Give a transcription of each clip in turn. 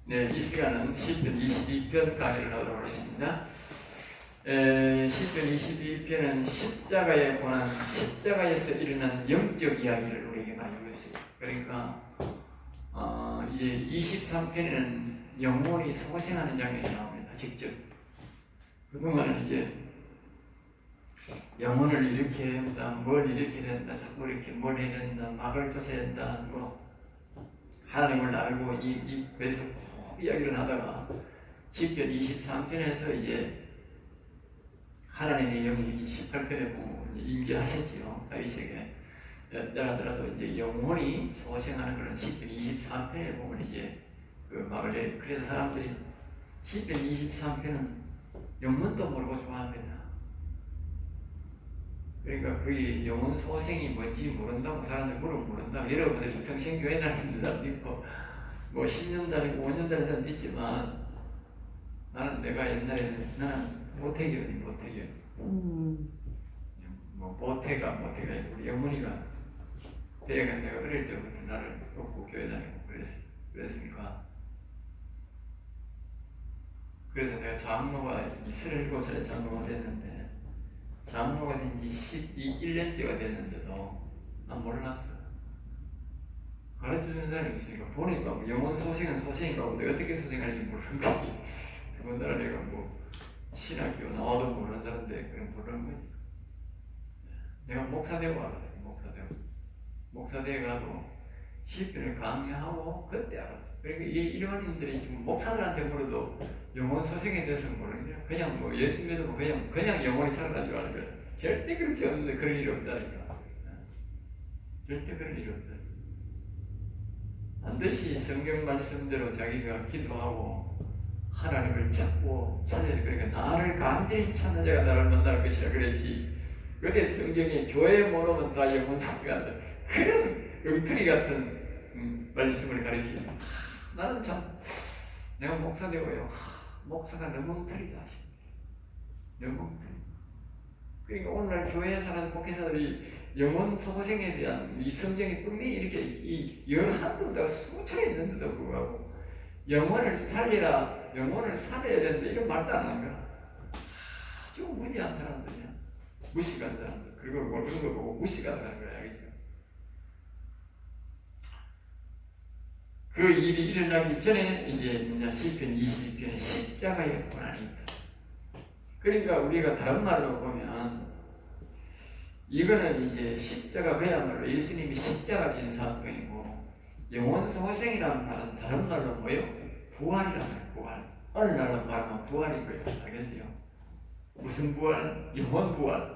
네, 이 시간은 시편 22편 강의를 하도록 하겠습니다. 시편 22편은 십자가에 관한 십자가에서 일어난 영적 이야기를 우리에게 나누고 있어요. 그러니까 이제 23편에는 영혼이 소생하는 장면이 나옵니다. 직접. 그동안은 이제 영혼을 이렇게 해야 된다, 뭘 이렇게 해야 된다, 자꾸 이렇게 뭘 해야 된다, 막을 쫓아야 된다, 하나님을 알고 그래서 이야기를 하다가 시편 23편에서 이제 하나님의 영이 18편에 보면 임재하셨지요. 다윗에게 하더라도 이제 영혼이 소생하는 그런 시편 23편에 보면 이제 그 말을 해요. 그래서 사람들이 시편 23편은 영문도 모르고 좋아합니다. 그러니까 그게 영혼 소생이 뭔지 모른다고 사람들 모른다고. 여러분들이 평생 교회 다니는 사람도 있고 뭐 10년 다니고 5년 다니는 사람도 있지만 나는 내가 옛날에는 나는 모태교니 모태교. 뭐 모태가 우리 어머니가 배가 내가 어릴 때부터 나를 놓고 교회 다니고 그랬으니까 그래서 내가 장로가 37살에 장로가 됐는데 장로가 된 지 1년째가 됐는데도 난 몰랐어. 가르쳐주는 사람이 없으니까 보니까 뭐 영혼 소생은 소생인가 보다 어떻게 소생하는지 모르는 거지. 그거는 내가 뭐 신학교 나와도 모르는 사람인데 그럼 모르는 거지. 내가 목사 되고 알았어. 목사 되고 가도 시편을 강의하고 그때 알았어. 그러니까 이 일반인들이 지금 목사들한테 물어도 영혼 소생에 대해서는 모르겠냐. 그냥 뭐 예수 믿고 그냥 영혼이 살아난 줄 아는 거야. 절대 그렇지 않는데 그런 일이 없다니까. 절대 그런 일이 없다. 반드시 성경 말씀대로 자기가 기도하고 하나님을 찾고 찾아야 돼. 그러니까 나를 간절히 찾는 자가 나를 만날 것이라 그랬지. 그때 성경에 교회에 모르면 다 영혼 소생한다. 그런 엉터리 같은 말씀을 가르치는. 나는 참 내가 목사 되고요. 목사가 너무 엉터리다. 너무 엉터리. 그러니까 오늘날 교회에 사는 목회자들이 영혼 소생에 대한 이 성경의 분명히 이렇게 한두가 수천이 있는데도 불구하고 영혼을 살려야 된다 이런 말도 안 하는 거야. 아주 무지한 사람들이야. 무식한 사람들. 그리고 모르는 거 보고 무식하다는 거야. 알겠죠? 그 일이 일어나기 전에 이제 시편 22편에 십자가의 고난이 있다. 그러니까 우리가 다른 말로 보면 이거는 이제 십자가 그야말로 예수님이 십자가 지는 사건이고 영혼 소생이라는 말은 다른 말로 뭐예요? 부활이라는 거예요. 부활. 오늘날로 말하면 부활인 거예요. 알겠어요? 무슨 부활? 영혼 부활.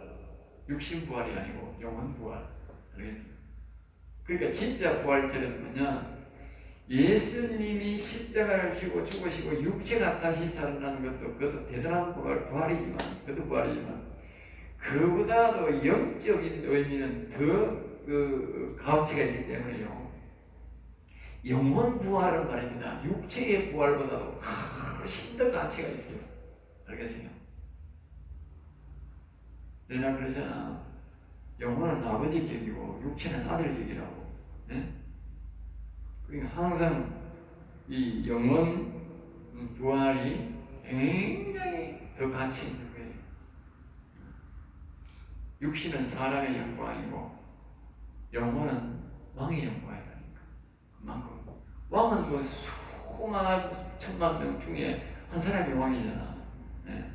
육신 부활이 아니고 영혼 부활. 알겠어요? 그러니까 진짜 부활절은 뭐냐? 예수님이 십자가를 지고 죽으시고 육체가 다시 살아나는 그것도 대단한 부활이지만 그것도 부활이지만 그보다도 영적인 의미는 더 그 가치가 있기 때문에요. 영혼 부활은 말입니다. 육체의 부활보다도 훨씬 더 가치가 있어요. 알겠어요? 내가 그러잖아. 영혼은 아버지 격이고 육체는 아들 격이라고. 네? 그러니까 항상 이 영혼 부활이 굉장히 더 가치 있는 거예요. 육신은 사람의 영광이고 영혼은 왕의 영광이라니까. 그만큼 왕은 뭐 수만 천만 명 중에 한 사람이 왕이잖아. 네.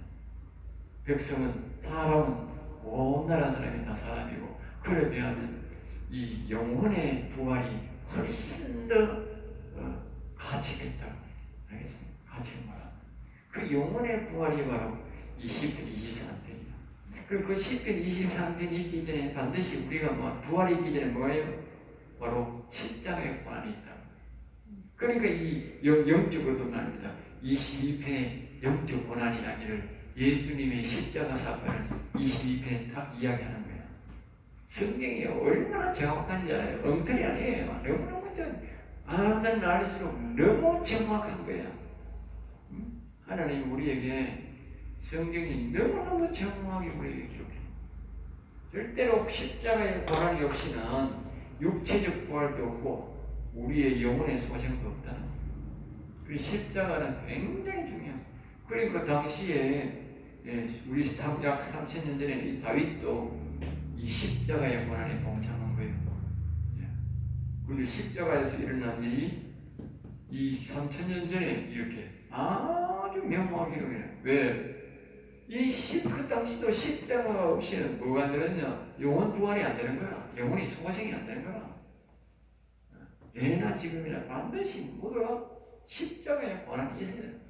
백성은 사람은 온 나라 사람이 다 사람이고 그에 비하면 이 영혼의 부활이 훨씬 더 가치가 있다고. 알겠습니까? 가치가 많아. 그 영혼의 부활이 바로 이 시편 23편이야. 그리고 그 시편 23편이 있기 전에 반드시 우리가 부활이 있기 전에 뭐예요? 바로 십자가의 고난이 있다. 그러니까 이 영적으로도 말입니다. 22편의 영적 고난 이야기를 예수님의 십자가 사건을 22편에 딱 이야기하는 거예요. 성경이 얼마나 정확한지 알아요. 엉터리 아니에요. 너무너무 알면 알수록 너무 정확한 거야. 하나님 우리에게 성경이 너무너무 정확하게 우리에게 기록해요. 절대로 십자가의 고난이 없이는 육체적 부활도 없고 우리의 영혼의 소생도 없다는 거예요. 그리고 십자가는 굉장히 중요해요. 그리고 당시에 우리 약 3000년 전에 이 다윗도 이 십자가의 고난에 동참한 거예요. 그리고 십자가에서 일어난 일이 이 3000년 전에 이렇게 아주 명확하게 일어나요. 왜? 그 당시도 십자가 없이는 뭐가 안 되느냐? 영혼 부활이 안 되는 거라. 영혼이 소생이 안 되는 거라. 예나 지금이나 반드시 모두가 십자가의 고난이 있어야 됩니다.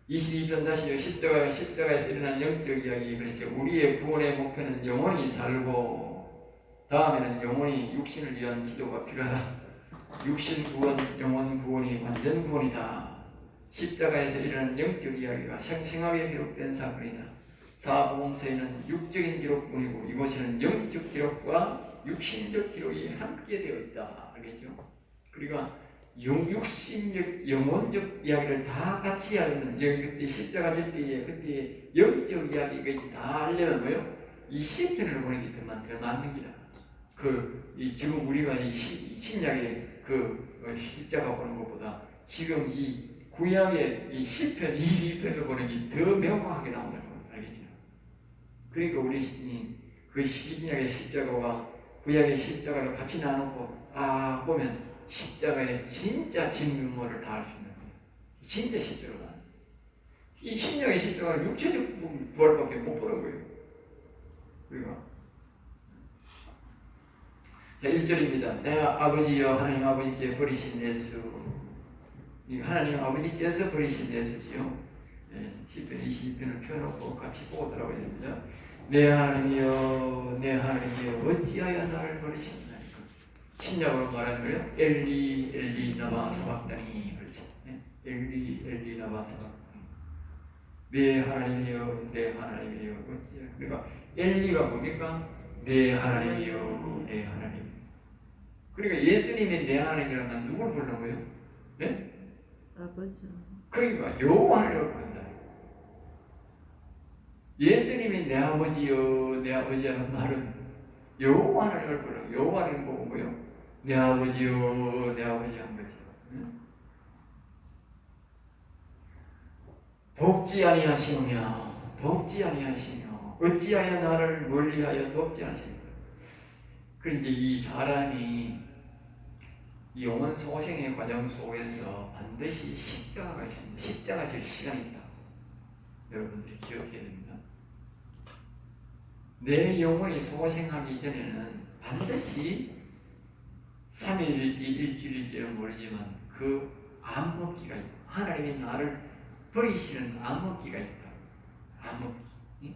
22편 다시 십자가에서 일어난 영적 이야기. 그래서 우리의 구원의 목표는 영혼이 살고 다음에는 영혼이 육신을 위한 기도가 필요하다. 육신 구원, 영혼 구원이 완전 구원이다. 십자가에서 일어난 영적 이야기가 생생하게 기록된 사건이다. 사복음서에는 육적인 기록뿐이고 이곳에는 영적 기록과 육신적 기록이 함께 되어 있다. 알겠죠? 그러니까 육신적, 영혼적 이야기를 다 같이 하려면 여기 그때 십자가 질 때에 그때 영적 이야기가 다 하려면 뭐요? 이 시편을 보는 게 더 맞는 기다. 지금 우리가 이 신약의 십자가 보는 것보다 지금 이 구약의 이 시편 22편을 보는 게 더 명확하게 나온다는 거 알겠죠? 그러니까 우리 그 신약의 십자가와 구약의 십자가를 같이 나누고 보면 십자가의 진짜 진면모를 다 알 수 있는 거예요. 진짜 십자가다. 이 신약의 십자가는 육체적 부활밖에 못 보는 거예요. 우리가 자 1절입니다. 내가 아버지여 하나님 아버지께 버리신 예수. 하나님 아버지께서 버리신 예수지요. 시편 22편을 펴놓고 같이 보고 들어가야 됩니다. 내 하나님이여 내 하나님이여 어찌하여 나를 버리셨나이까. 신약으로 말하면 엘리 엘리 나마 사박다니. 그렇지. 엘리 엘리 나마 사박다니. 내 하나님이여 내 하나님이여 어찌하여. 그러니까 엘리가 뭡니까? 내 하나님이여 내 하나님. 그러니까 예수님이 내 하나님이라면 누굴 부르는 거예요? 네? 아버지. 그러니까 여호와를 부른다. 예수님이 내 아버지요 내 아버지라는 말은 여호와를 부르는 여호와를 보고 뭐요? 내 아버지요 내 아버지 한 거지. 응? 돕지 아니하시며 어찌하여 나를 멀리하여 돕지 않으십니까? 그런데 이 사람이 이 영혼 소생의 과정 속에서 반드시 십자가가 있습니다. 십자가 질 시간이 있다. 여러분들이 기억해야 됩니다. 내 영혼이 소생하기 전에는 반드시 3일일지 일주일일지는 모르지만 그 암흑기가 있다. 하나님이 나를 버리시는 암흑기가 있다. 암흑기.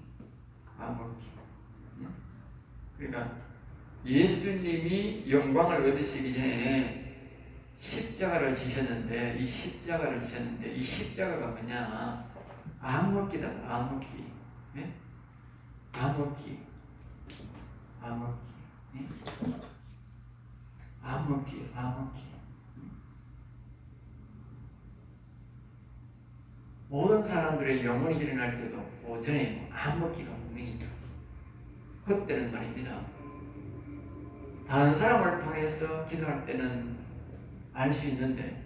그러니까 예수님이 영광을 얻으시기 전에 십자가를 지셨는데 이 십자가가 뭐냐? 암흑기다. 암흑기. 네? 암흑기. 모든 사람들의 영혼이 일어날 때도 오전에 암흑기가 분명히 있다. 그때는 말입니다. 다른 사람을 통해서 기도할 때는 알 수 있는데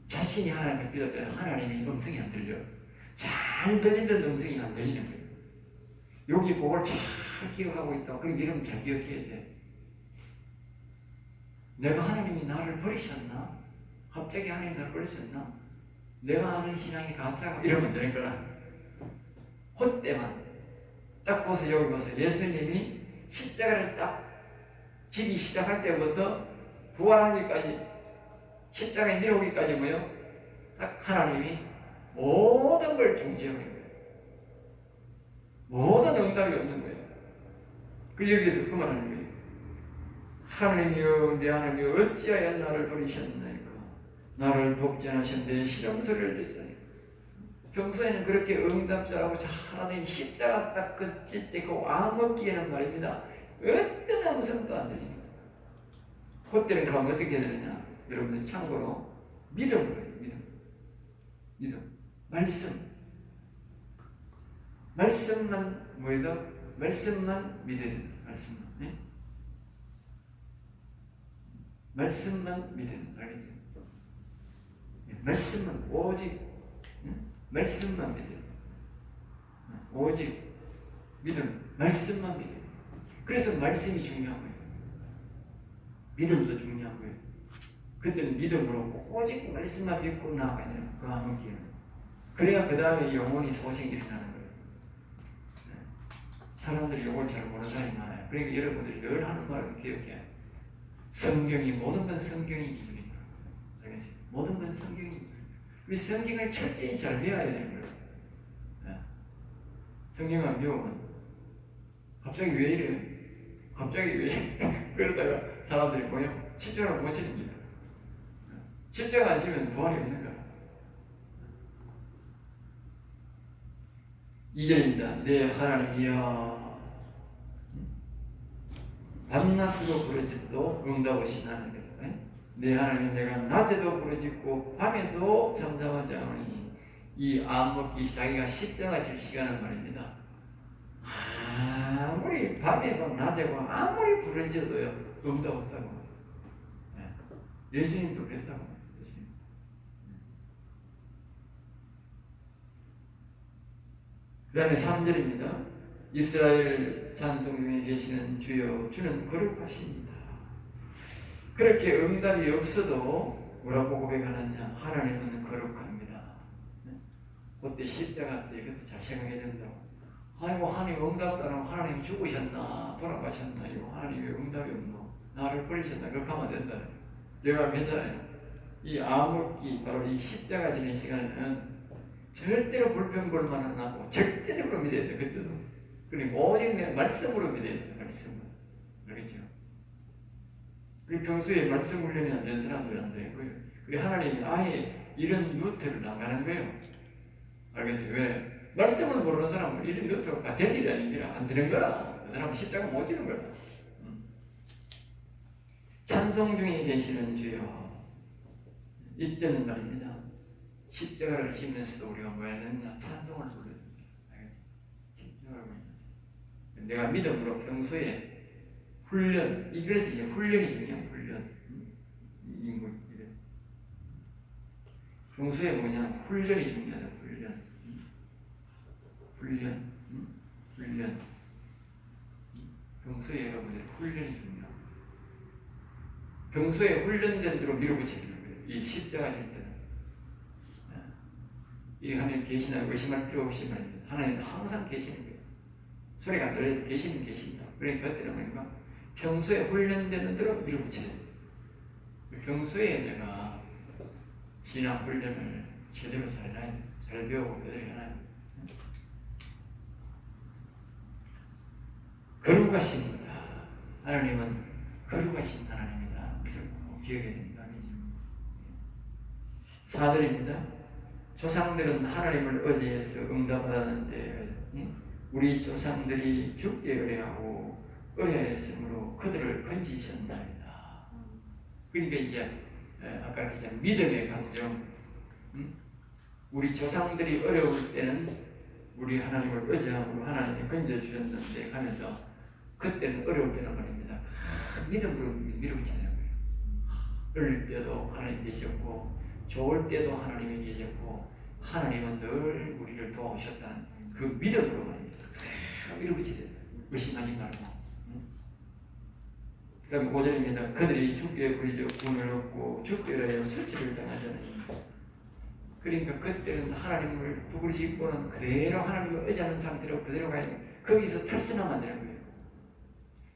자신이 하나님께 기도할 때는 하나님의 음성이 안 들려. 잘 들리던 음성이 안 들리는 거예요. 여기 그걸 잘 기억하고 있다. 그럼 이러면 잘 기억해야 돼. 내가 하나님이 나를 버리셨나? 갑자기 하나님이 나를 버리셨나? 내가 아는 신앙이 가짜가 이러면 되는 거라. 그때만 딱 보세요. 여기 보세요. 예수님이 십자가를 딱 지기 시작할 때부터 부활하기까지 십자가에 내려오기까지 뭐요? 딱 하나님이 모든 걸 중지해버린 거예요. 모든 응답이 없는 거예요. 그 여기서 그만하는 거예요. 하나님이여 내 하나님이여 어찌하여 나를 버리셨나이까. 나를 돕지 않으셨는데 시험소리를 듣지 않으니까. 평소에는 그렇게 응답자라고 잘하는 십자가 딱 그칠 때 그 암흑기에는 말입니다. 어떤 음성도 안 들립니다. 그때는 그럼 어떻게 해야 되느냐? 여러분들 참고로 믿음으로 해요. 믿음. 말씀만 뭐예요? 말씀만 믿어야 된다. 말씀만. 네? 말씀만 믿어야 된다. 알겠죠? 말씀은 오직 말씀만 믿어요. 오직 믿음, 말씀만 믿어요. 그래서 말씀이 중요하고요. 믿음도 중요하고요. 그때는 믿음으로 오직 말씀만 믿고 나아가야 돼요. 그 암흑기는. 그래야 그 다음에 영혼이 소생이 일어나는 거예요. 사람들이 이걸 잘 모르는 사람이 많아요. 그러니까 여러분들이 늘 하는 말을 기억해야 해요. 성경이 모든 건 성경이 기준이다. 알겠어요? 모든 건 성경이 기준이다. 우리 성경을 철저히 잘 배워야 되는 거예요. 성경을 배우면 갑자기 왜 이래? 갑자기 왜 이래? 그러다가 사람들이 뭐요? 십자가를 못 지릅니다. 십자가 안 지면 부활이 없는 거야. 2절입니다. 내 하나님이여 밤낮으로 부르짖어도 응답하시나 하는 거예요. 내 하나님 내가 낮에도 부르짖고 밤에도 잠잠하지 않으니 이 암흑기 자기가 십자가 질 시간은 말입니다. 아무리 밤에도 낮에도 아무리 부르짖어도요 응답 없다고. 예수님도 그랬다고. 그 다음에 3절입니다. 이스라엘 찬송 중에 계시는 주여 주는 거룩하십니다. 그렇게 응답이 없어도 뭐라고 고백하느냐? 하나님은 거룩합니다. 그때 십자가 때 그때 잘 생각해야 된다고. 아이고 하나님 응답도 안 하고 하나님 죽으셨나 돌아가셨나 이거 하나님 왜 응답이 없노 나를 버리셨나 그렇게 하면 안 된다. 내가 괜찮아요. 이 암흑기 바로 이 십자가 지는 시간에는 절대로 불평불만 안 하고 절대적으로 믿어야 돼. 그때도. 그리고 오직 내 말씀으로 믿어야 돼. 말씀으로. 알겠죠? 우리 평소에 말씀 훈련이 안 되는 사람들은 안 되는 거예요. 그리고 하나님이 아예 이런 루트를 나가는 거예요. 알겠어요? 왜? 말씀을 모르는 사람은 이런 루트가 될 일이 아닙니다. 안 되는 거라. 그 사람은 십자가 못 지는 거라. 찬송 중에 계시는 주여 이때는 말입니다. 십자가를 지면서도 우리가 뭐 해야 되느냐? 찬송을 불러야 됩니다. 십자가를 불러야 내가 믿음으로 평소에 훈련, 그래서 이제 훈련이 중요해요. 훈련. 평소에 뭐냐? 훈련이 중요하다. 훈련. 평소에 여러분들이 훈련이 중요해요. 평소에 훈련된 대로 밀어붙이는 거예요. 이 십자가 질 때는. 이 하나님 계시나 의심할 필요 없이 말입니다. 하나님은 항상 계시는 거예요. 소리가 안 들려도 계신다. 그러니까 그때는 뭐니까 평소에 훈련되는 대로 밀어붙여야 돼요. 평소에 내가 신앙 훈련을 제대로 잘 배우고 그대로 하나요. 거룩하십니다. 하나님은 거룩하신 하나님이다. 그것을 꼭 기억해야 됩니다. 4절입니다. 조상들은 하나님을 의지해서 응답받았는데 우리 조상들이 죽게 의뢰하고 의뢰했으므로 그들을 건지셨나이다. 그러니까 이제 아까 이제 믿음의 감정, 우리 조상들이 어려울 때는 우리 하나님을 의지함으로 하나님이 건져주셨는데 하면서 그때는 어려울 때는 말입니다. 믿음으로 밀어붙이는 거예요. 어릴 때도 하나님 계셨고 좋을 때도 하나님이 계셨고 하나님은 늘 우리를 도와오셨다는 그 믿음으로 말입니다. 밀어붙여야 돼요. 의심하지 말고. 그 다음에 5절입니다. 그들이 죽게 부리려 군을 얻고 죽게 하여 술취를 당하자니. 그러니까 그때는 하나님을 부르짖고는 그대로 하나님을 의지하는 상태로 그대로 가야 돼요. 거기서 탈선하면 안 되는 거예요.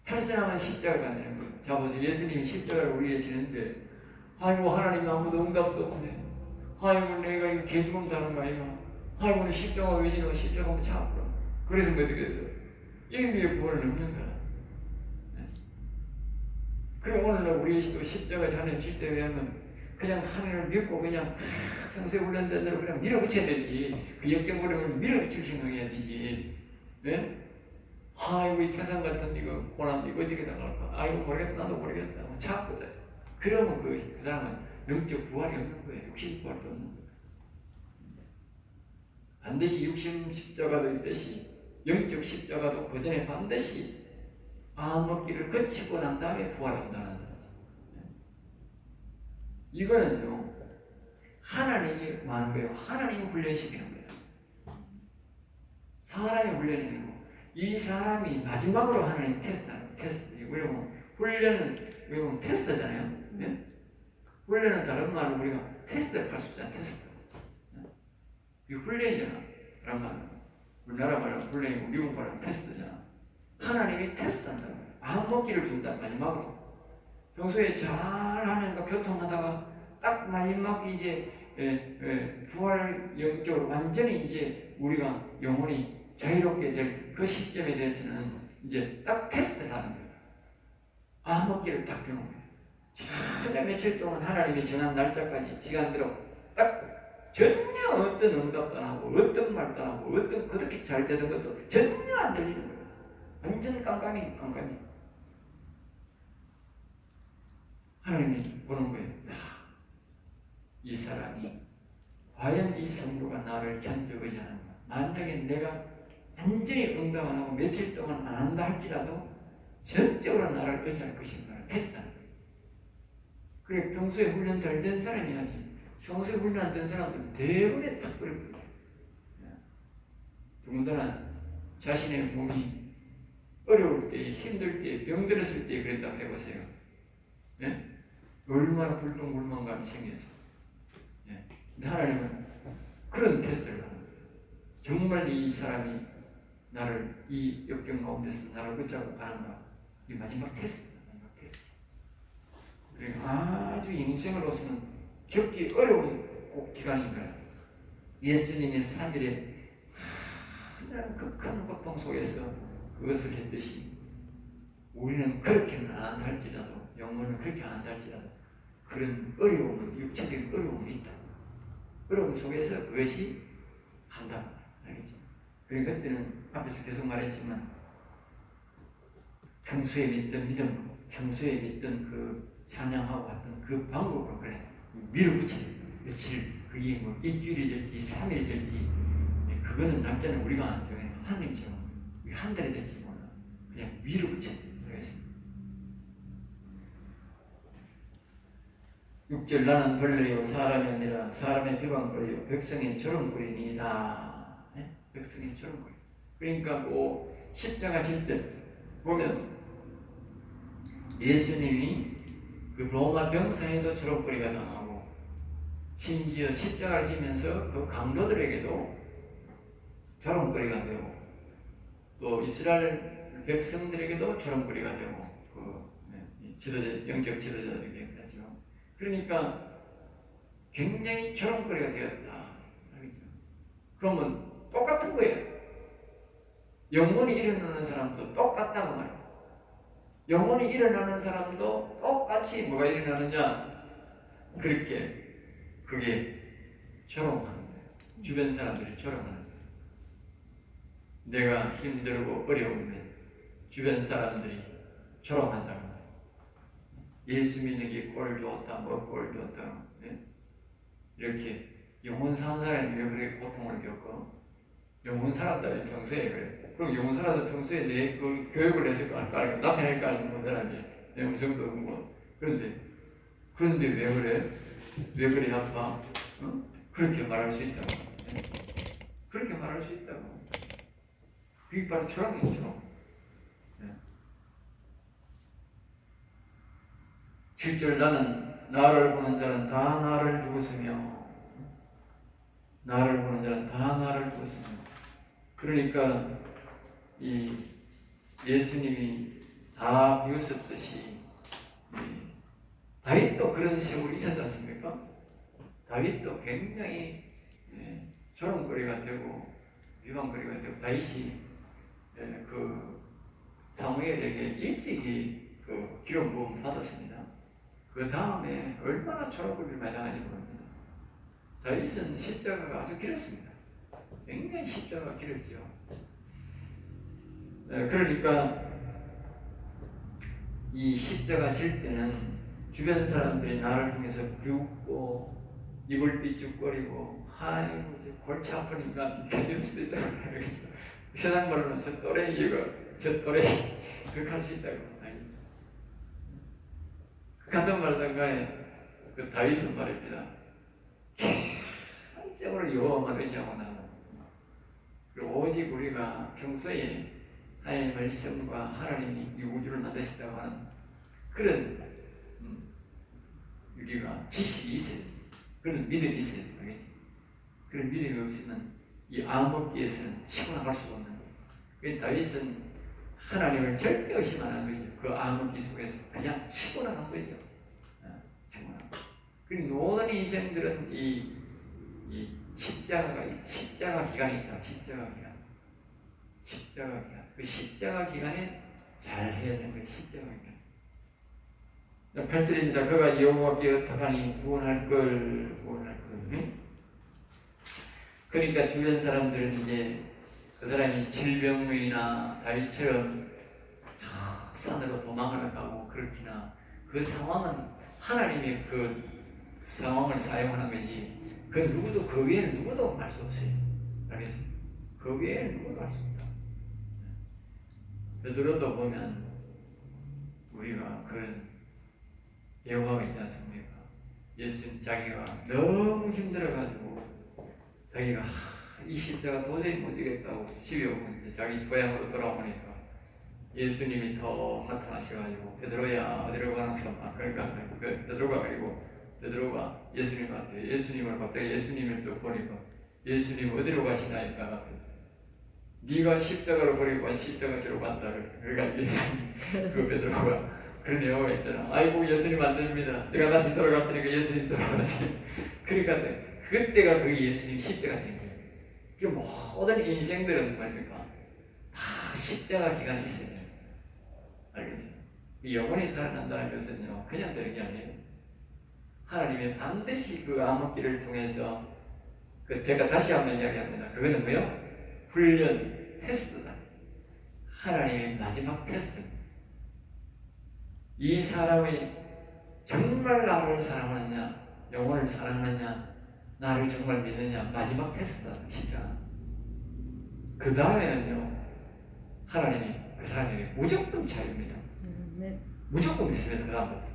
탈선하면 십자가가 안 되는 거예요. 자 보세요. 예수님이 십자가를 우리에 지는데 아이고 하나님 아무도 응답도 없네. 아이고 내가 이거 개죽음 다는 거 아이가. 아이고 십자가 왜 지노 십자가 한번 잡으라. 그래서 어떻게 됐어요? 인류의 구원을 넘는 거야. 그럼 오늘날 우리 십자가 하나님 질 때 왜냐면 그냥 하나님을 믿고 그냥 평소에 훈련된 대로 그냥 밀어붙여야 되지. 그 역경고령을 밀어붙일 생각해야 되지. 네? 아이고 이 태산 같은 이거 고난 이거 어떻게 나갈까? 아이고 모르겠다 나도 모르겠다. 자꾸 그러면 그 사람은 영적 부활이 없는 거예요. 육신 부활도 없는 거예요. 반드시 육신 십자가도 있듯이 영적 십자가도 그 전에 반드시 암흑기를 거치고 난 다음에 부활한다는 거죠. 이거는요 하나님 뭐 하는 거예요? 하나님이 훈련시키는 거예요. 사람이 훈련이고 이 사람이 마지막으로 하나님 테스트하는 테스트. 우리가 보면 훈련은 우리가 보면 테스트잖아요. 네? 훈련은 다른 말로 우리가 테스트를 할 수 있잖아요. 테스트. 이 훈련이잖아. 다른 말로 우리나라 말로 훈련이고 미국 말로 테스트잖아. 하나님이 테스트한다는 거예요. 암먹기를 준다. 마지막으로 평소에 잘 하나님과 교통하다가 딱 마지막 이제 부활 영적으로 완전히 이제 우리가 영혼이 자유롭게 될 그 시점에 대해서는 이제 딱 테스트를 하는 거예요. 암먹기를 딱 주는 거예요. 자, 며칠 동안 하나님이 정한 날짜까지 시간대로 딱 전혀 어떤 응답도 안 하고 어떤 말도 안 하고 어떤 그렇게 잘 되는 것도 전혀 안 들리는 거예요. 완전 깜깜이. 하나님이 보는 거예요. 이 사람이 과연 이 성도가 나를 견적 의지하는가? 만약에 내가 완전히 응답 안 하고 며칠 동안 안 한다 할지라도 전적으로 나를 의지할 것인가를 테스트하는 거예요. 그래 평소에 훈련 잘 된 사람이 하지. 평소에 훈련 안 된 사람들은 대부분에 탁 버려버려요. 더군다나 자신의 몸이 어려울 때, 힘들 때, 병들었을 때 그랬다고 해보세요. 네? 얼마나 불평불만감이 생겨서. 네. 근데 하나님은 그런 테스트를 하는 거예요. 정말 이 사람이 나를 이 역경 가운데서 나를 붙잡고 가는가? 이 마지막 테스트다. 마지막 테스트. 그러니까 아주 인생으로서는 겪기 어려운 기간인 거예요. 예수님의 3일에 극한 고통 속에서 그것을 했듯이 우리는 그렇게는 안 한다 할지라도 영혼은 그렇게 안 한다 할지라도 그런 어려움은 육체적인 어려움이 있다. 어려움 속에서 그것이 간다. 알겠지? 그러니까 그때는 앞에서 계속 말했지만 평소에 믿던 믿음, 평소에 믿던 그 찬양하고 왔던 그 방법을 그래 밀어붙이는 며칠 그게 뭐 일주일이 될지 3일이 될지 그거는 날짜는 우리가 안 정해. 하나님처럼 한 달이 될지 몰라. 그냥 밀어붙여. 그래서 6절 나는 벌레요 사람이 아니라 사람의 비방거리요 백성의 조롱거리니이다. 네? 백성의 조롱거리. 그러니까 뭐 십자가 질 때 보면 예수님이 그 로마 병사에도 조롱거리가 당하고 심지어 십자가를 지면서 그 강도들에게도 조롱거리가 되고 또 이스라엘 백성들에게도 조롱거리가 되고 그 지도자, 영적 지도자들에게 그렇죠. 그러니까 굉장히 조롱거리가 되었다. 알겠죠? 그러면 똑같은 거예요. 영혼이 일어나는 사람도 똑같다고 말이에요. 영혼이 일어나는 사람도 똑같이 뭐가 일어나느냐? 그렇게 그게 조롱하는 거예요. 주변 사람들이 조롱하는 거예요. 내가 힘들고 어려우면 주변 사람들이 조롱한다고 말이에요. 예수 믿는 게 꼴 좋다, 뭐 꼴 좋다. 네? 이렇게 영혼 사는 사람이 왜 그렇게 고통을 겪어? 영혼 살았다니 평소에 그래. 그럼 영혼 살아서 평소에 내 그 교육을 해서 나타낼 거 아니고 그 사람이 내 음성도 없고 그런데 왜 그래? 왜 그래 아파? 어? 그렇게 말할 수 있다고. 네? 그렇게 말할 수 있다고. 그게 바로 조롱이죠. 네. 7절 나는 나를 보는 자는 다 나를 비웃으며 나를 보는 자는 다 나를 비웃으며 그러니까 이 예수님이 다 비웃었듯이 다윗도 그런 식으로 있었지 않습니까? 다윗도 굉장히 조롱거리가 되고 비방거리가 되고 다윗이 그 사무엘에게 일찍이 그 기름 부음을 받았습니다. 그 다음에 얼마나 조롱거리를 많이 당하는지 모릅니다. 다윗은 십자가가 아주 길었습니다. 굉장히 십자가가 길었죠. 그러니까 이 십자가 질 때는 주변 사람들이 나를 통해서 비웃고 입을 삐죽거리고 아이고 골치 아프니까 이럴 수도 있다고 그러겠죠. 세상 말로는 저 또래이가 저 또래 그렇게 할 수 있다고. 그 같은 말든 간에 그 다윗은 말입니다. 오늘 여호와만 의지하고 나가는 오직 우리가 평소에 하나님의 말씀과 하나님이 이 우주를 만드셨다고 하는 그런 우리가 지식이 있어야 돼. 그런 믿음이 있어야 돼. 알겠지? 그런 믿음이 없으면 이 암흑기에서는 치고 나갈 수가 없는 거예요. 그래서 다윗은 하나님을 절대 의심 안 한 거죠. 그 암흑기 속에서 그냥 치고 나간 거죠. 치고 나간 거죠. 그리고 모든 인생들은 이 십자가 기간이 있다. 십자가 기간. 그 십자가 기간에 잘 해야 되는 거예요. 십자가 기간. 8절입니다. 그가 여호와께 어떡하니 구원할 걸. 그러니까 주변 사람들은 이제 그 사람이 질병이나 다윗처럼 산으로 도망을 가고 그렇기나 그 상황은 하나님이 그 상황을 사용하는 거지. 그 누구도 그 외에는 누구도 알 수 없어요. 알겠어요? 그 외에는 누구도 알 수 없다. 베드로도 보면 우리가 그런 예화가 있지 않습니까? 예수님 자기가 너무 힘들어가지고 자기가 이 십자가 도저히 못 지겠다고 집에 오고 자기 고향으로 돌아오니까 예수님이 더 나타나셔가지고 베드로야 어디로 가나 그러니까 베드로가 그리고 베드로가 예수님을 갑자기 예수님을 또 보니까 예수님 어디로 가시나니까 네가 십자가로 버리고 십자가로 간다. 그러니까 예수님 그 베드로가 그런 내용가 있잖아. 아이고 예수님 안 됩니다. 내가 다시 돌아갈 테니까 예수님 돌아가지. 그러니까 그때가 그 예수님 십자가 된 거예요. 그 모든 인생들은 말입니까? 다 십자가 기간이 있어야 돼요. 알겠죠? 영원히 살아난다는 것은요 그냥 되는 게 아니에요. 하나님이 반드시 그 암흑기를 통해서 제가 다시 한번 이야기합니다. 그거는 뭐요? 훈련, 테스트다. 하나님의 마지막 테스트입니다. 이 사람이 정말 나를 사랑하느냐, 영혼을 사랑하느냐, 나를 정말 믿느냐, 마지막 테스트다. 진짜. 그 다음에는요, 하나님이 그 사람에게 무조건 자유입니다. 무조건 있습니다. 그 다음부터.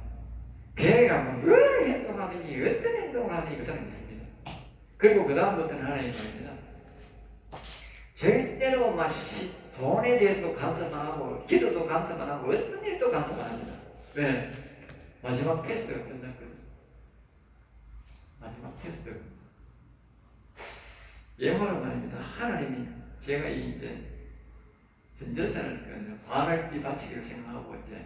걔가 뭘 행동하든지 어떤 행동을 하든지 그 사람이 있습니다. 그리고 그 다음부터는 하나님이 말입니다. 절대로 막 돈에 대해서도 간섭 안 하고 기도도 간섭 안 하고 어떤 일도 간섭 안 합니다. 왜? 마지막 테스트가 끝났거든요. 마지막 테스트. 예화로 말입니다. 하나님이 제가 이제 전재산을 반을 바치기로 생각하고 이제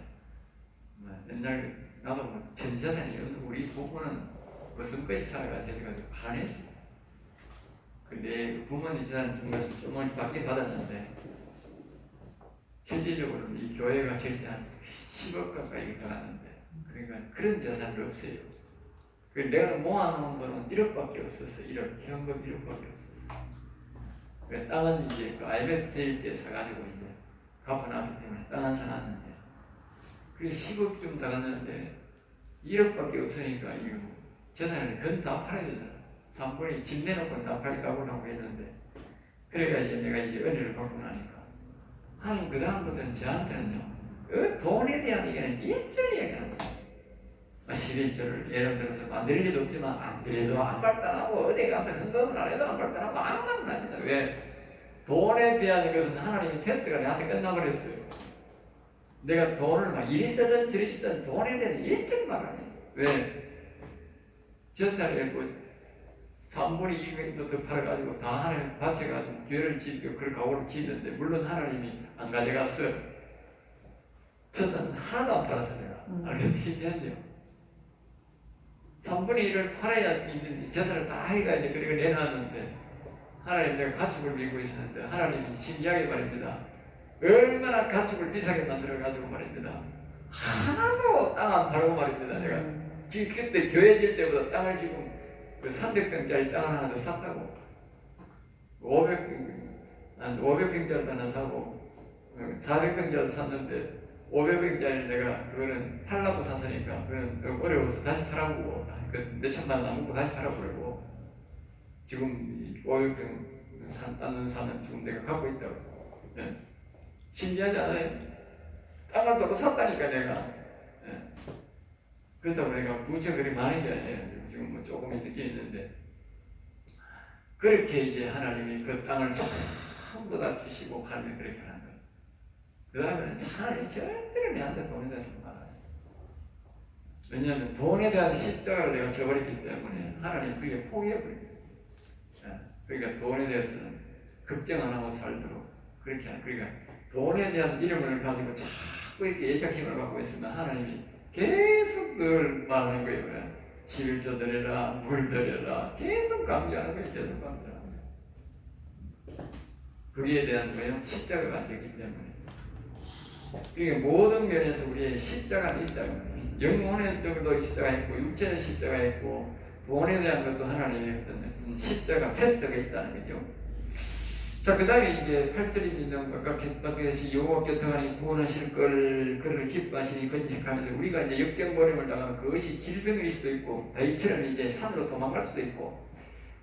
옛날 나도 전재산이 우리 부모는 무슨 것이 살아가지고 반했어요. 근데 부모님 재산 준 것을 좀 받긴 받았는데 실질적으로는 이 교회가 절대 한 10억 가까이 들어갔는데 그러니까 그런 재산이 없어요. 내가 모아놓은 돈은 1억밖에 없었어. 1억, 현금 1억밖에 없었어. 땅은 이제 그 IMF 대일 때 사가지고 이제 갚아놨기 때문에 땅은 사놨는데 그게 10억쯤 들어갔는데 1억밖에 없으니까 이거 재산을 건 다 팔아야 되잖아. 3분의 집 내놓고 다 팔려고 했는데 그래가 이제 내가 이제 은혜를 받고 나니까 하나님 그 다음부터는 저한테는요 그 돈에 대한 얘기는 일절 얘기하는 거예요. 11조를 예를 들어서 만들 일도 없지만 안 드려도 안 발단하고 어디 가서 헌금을 안 해도 안 발단하고 아무 말은 아닙니다. 왜? 돈에 대한 것은 하나님의 테스트가 내한테 끝나버렸어요. 내가 돈을 막 이리 쓰든 저리 쓰든 돈에 대한 일절 말 안 해요. 왜? 저살에 뭐 3분의 2도 더 팔아가지고 다 하나님 바쳐가지고 교회를 짓고 그런 가오를 짓는데 물론 하나님이 안 가져갔어. 저는 하나도 안 팔았어 내가. 알겠어? 신기하죠? 3분의 1을 팔아야 있는데 재산을 다 해가지고 그리고 내놨는데 하나님 내가 가축을 밀고 있었는데 하나님이 신기하게 말입니다. 얼마나 가축을 비싸게 만들어가지고 말입니다. 하나도 땅 안 팔고 말입니다. 제가 지금 그때 교회 질 때보다 땅을 지금 그 300평짜리 땅을 하나 더 샀다고 500평짜리 하나 사고 400평짜리 샀는데 500평짜리 내가 그거는 팔라고 샀으니까 그거는 어려워서 다시 팔아보고 몇 천만 원 남고 다시 팔아보려고 지금 500평 땅은 사는 지금 내가 갖고 있다고. 네. 신기하지 않아요? 땅을 또 샀다니까 내가. 네. 그렇다고 내가 부채 그리 많은 게 아니에요. 지금 뭐 조금 있긴 있는데 그렇게 이제 하나님이 그 땅을 전부 다 주시고 가면 그렇게 하는 거예요. 그 다음에는 하나님이 절대로 내한테 돈에 대해서 말아요. 왜냐하면 돈에 대한 십자가를 내가 져버렸기 때문에 하나님 그게 포기해버려요. 그러니까 돈에 대해서는 걱정 안 하고 살도록 그렇게 하는. 그러니까 돈에 대한 이름을 가지고 자꾸 이렇게 애착심을 갖고 있으면 하나님이 계속 그걸 말하는 거예요. 11조 드려라, 물 드려라, 계속 강조하는 거예요. 계속 강조하는 거예요. 거기에 대한 거예요. 십자가가 되기 때문에. 그러니까 모든 면에서 우리의 십자가는 있다는 거예요. 영혼의 것도 십자가 있고, 육체의 십자가 있고, 돈에 대한 것도 하나님의 어떤 십자가 테스트가 있다는 거죠. 자, 그 다음에 이제 8절입니다. 아까 깃박에서 여호와 곁에 구원하실 그를 기뻐하시니 건지식하면서 우리가 이제 역경고림을 당하면 그것이 질병일 수도 있고 다윗처럼 이제 산으로 도망갈 수도 있고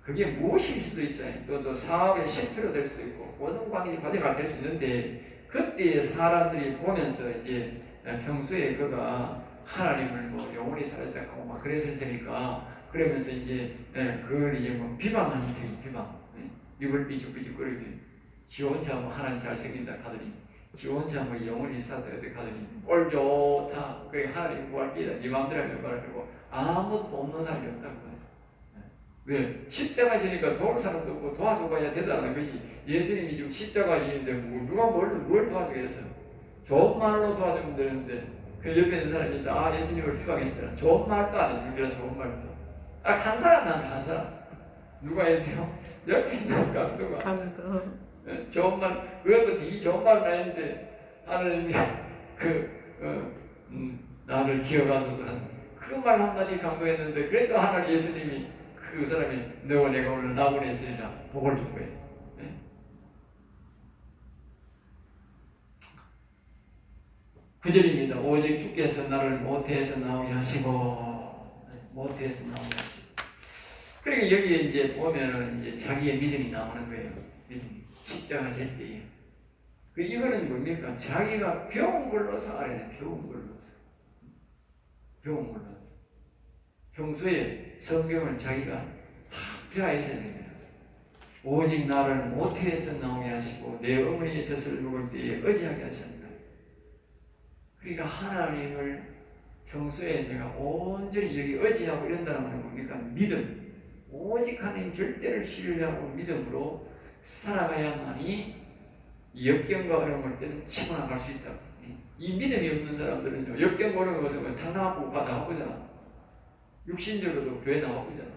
그게 무엇일 수도 있어요. 또 사업의 실패로 될 수도 있고 모든 관계 과제가 될 수 있는데 그때 사람들이 보면서 이제 평소에 그가 하나님을 뭐 영원히 살았다 하고 막 그랬을 테니까 그러면서 이제 그걸 이제 뭐 비방하는 게 비방. 입을 삐죽삐죽거리고 지 혼자 뭐 하나님 잘생긴다 하더니 지 혼자 뭐 영원히 살다 하더니 꼴 좋다 그래 하나님 구할 끼다 네 마음대로 하면 말하고 아무것도 없는 사람이 없다고 그래. 왜? 십자가 지니까 도울 사람도 없고 도와줘봐야 된다는 거지. 예수님이 지금 십자가 지는데 누가 뭘 도와주겠어. 좋은 말로 도와주면 되는데 그 옆에 있는 사람이 아 예수님을 비방했잖아. 좋은 말도 안 해. 우리가 좋은 말도 한 사람만 한 사람 누가 했어요? 옆에 있는 감독아. 좋은 말, 그것도 되게 좋은 말은 아닌데, 하나님이 나를 기억하소서 그 말 한마디 강조했는데, 그래도 하나님 예수님이 그 사람이 너와 내가 오늘 나보냈으리라 복을 준 거예요. 네? 구절입니다. 오직 주께서 나를 모태에서 나오게 하시고, 모태에서 나오게 하시고. 그러니까 여기에 이제 보면은 이제 자기의 믿음이 나오는 거예요. 믿음이. 십자가 질 때에. 이거는 뭡니까? 자기가 배운 걸로서 알아야 돼. 배운 걸로서. 배운 걸로서. 평소에 성경을 자기가 다 배워 있어야 됩니다. 오직 나를 모태에서 나오게 하시고 내 어머니의 젖을 먹을 때에 의지하게 하셨다. 그러니까 하나님을 평소에 내가 온전히 여기 의지하고 이런다는 건 뭡니까? 믿음. 오직 하나님 절대를 신뢰하고 믿음으로 살아가야만이 역경과 어려움을 때는 치고 나갈 수 있다. 이 믿음이 없는 사람들은요, 역경과 어려움을 벗으면 다 나가고 나가보잖아. 육신적으로도 교회 나가보잖아.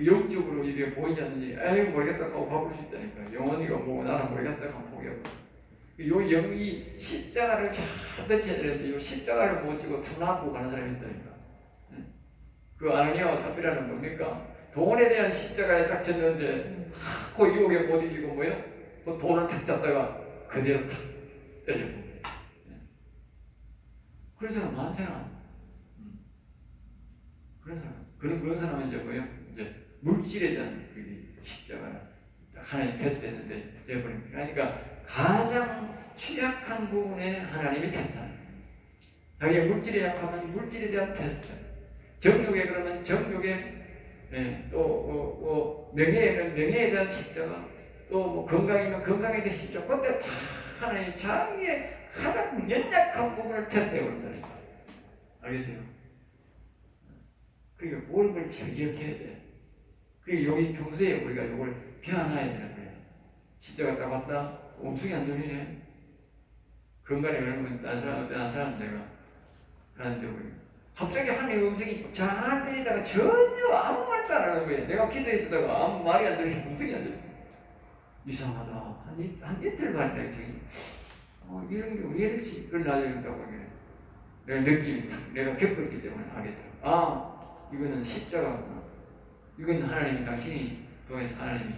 영적으로 이게 보이지 않는지, 에이, 모르겠다 하고 바꿀 수 있다니까. 영원히가 뭐고 나는 모르겠다 하고 포기하고. 요 영이 십자가를 잘 뱉어야 되는데, 요 십자가를 못 지고 다 나가고 가는 사람이 있다니까. 그 아나니아와 삽비라는 뭡니까? 돈에 대한 십자가에 딱 졌는데 그 유혹에 못 이기고 뭐요? 그 돈을 탁 잡다가 그대로 탁 때려보고 그런 사람 많잖아. 그런 사람은 이제 뭐요? 이제 물질에 대한 십자가를 하나님 테스트했는데 되어버립니다. 그러니까 가장 취약한 부분에 하나님이 테스트하는 거예요. 자기가 물질에 약하면 물질에 대한 테스트, 정욕에 그러면 정욕에 또 명예에는 명예에 대한 십자가, 또 건강이면 건강에 대한 십자가. 그때 다 하나님 자기의 가장 연약한 부분을 테스트해 버린다니까. 알겠어요? 그러니까 그걸 잘 기억해야 돼. 그리고 여기 평소에 우리가 이걸 배워놔야 되는 거예요. 십자가 딱 왔다, 음성이 안 들리네. 건강에 그러면 딴 사람 내가 하는데 우리 갑자기 하나님의 음성이 잘 들리다가 전혀 아무 말도 안 하는 거예요. 내가 기도해 주다가 아무 말이 안 들리고 음성이 안 들리고 이상하다. 한 이틀 만에 저기 이런 게 왜 이러지? 그걸 나중에 있다고 하게 내가 느낌이 내가 겪었기 때문에 알겠다. 이거는 십자가구나. 이건 하나님이 당신이 통해서 하나님이